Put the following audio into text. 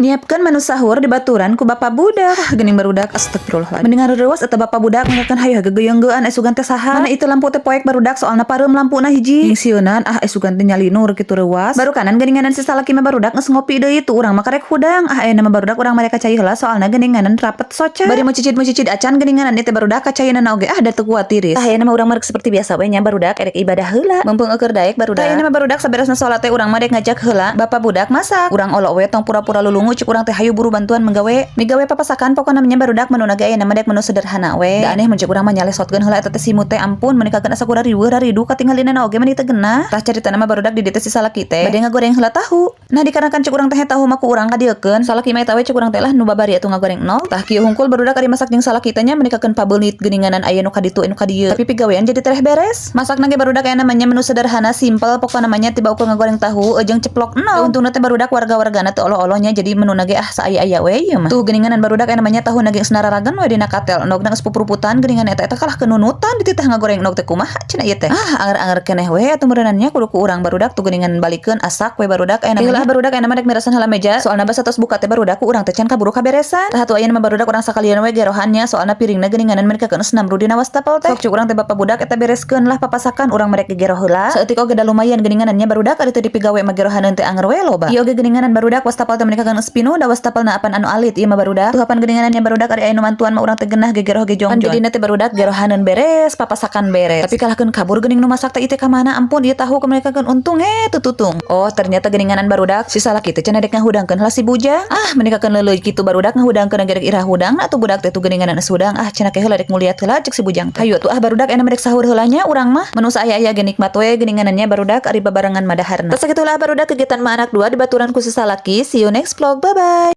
Nyiapkan menu sahur di baturan ku bapak budak. Gening barudak astagfirullahaladzim. Mendingan rewas atau bapak budak mengakan hayu gegeyenggean esugan teh saha. Mana itu lampu teh poek barudak soalna pareum lampuna hiji. Ning sieunan esugan teh nyalinur kitu rewas. Baru kanan geninganan si salaki mah barudak geus ngopi deui itu urang mah karek hudang. Ayeuna mah barudak urang mereka cai heula soalna geninganan rapet soca. Bari mau cicit acan geninganan teh barudak kacayeuna oge da teu kuat tiris. Ayeuna mah urang mah seperti biasa we nya barudak erek ibadah heula. Mumpung eukeur daek barudak. Ayeuna mah barudak saberesna salat teh urang mah dek ngajak heula bapak budak masak. Urang olok we tong pura-pura lulungu cuk urang teh hayu buru bantuan menggawe papasakan pokona namanya barudak menu naga aya nama dek menu sederhana we. Da aneh muncul urang mah nyalesotkeun heula eta teh simut teh ampun menikakeun asa kurang riweuh katinggalina oge mah dieu teh genah. Tah carita nama barudak di dieu teh si salaki teh bade ngagoreng heula tahu. Nah dikarenakan cuk urang teh tahu mah ku urang kadiekeun salaki mah eta we cuk urang teh lah nu babari atuh ngagoreng nol. Tah kieu hungkul barudak ari masak jeung salaki teh nya menikakeun pabelit geuninganan aya nu kaditu anu kadieu. Tapi pigawean jadi tereh beres. Masak nage barudak aya namanya menu sederhana simple pokona namanya tiba ukur ngagoreng tahu jeung ceplok nol. Untungna teh barudak warga-wargana teu olo-olonya jadi menu nage saaya-aya we ieu mah. Tuh geninganan barudak aya namanya tahu nage senararagan we dina katel nog geus pupuruputan geningan eta kalah kenunutan di titah ngagoreng nog teh kumaha cenah ieu teh. Anger-anger keneh we atuh meureunannya kudu ku urang barudak tuh geningan balikeun asak we barudak aya namanya barudak aya namanya dek mirasan heula meja soalna basa tos buka teh barudak ku urang teh can kaburu kaberesan. Tah atuh ayeuna mah barudak urang sakalian we gerohannya soalna piringna geninganan merekakeun senamru dina wastafel teh. Sok cuk urang teh bapak budak eta bereskeun lah papasakan urang merek gegero heula. Saeutik oge da lumayan geninganannya barudak ari teu dipigawe mah gerohaneun teh anger we loba. Ieu oge geninganan barudak wastafel teh merekakeun spinu da wastafel apan anu alit ieu mah barudak. Tuh apan geninganannya barudak ari aya nu mantuan mah urang teh genah gegeroh ge jongjon. Jadina teh barudak gerohaneun beres, papasakan beres. Tapi kalahkeun kabur geuning nu masak teh ieu teh ka mana ampun ieu tahu ka merekakeun untung tututung. Oh ternyata geninganan barudak si salaki teh cenah dek ngahudangkeun heula si bujang. Menikakeun leuleuy kitu barudak ngahudangkeun gerek irah hudang atuh budak teh tuh geninganan hudang cenah ke heula dek muliat heula cek si bujang. Hayu atuh barudak aya dek sahur heulanya urang mah menu saaya-aya ge nikmat we geninganannya barudak ari babarengan madaharna. Tah sakitulah barudak kegiatan ma anak dua di baturan ku si salaki. See you next vlog. Bye bye.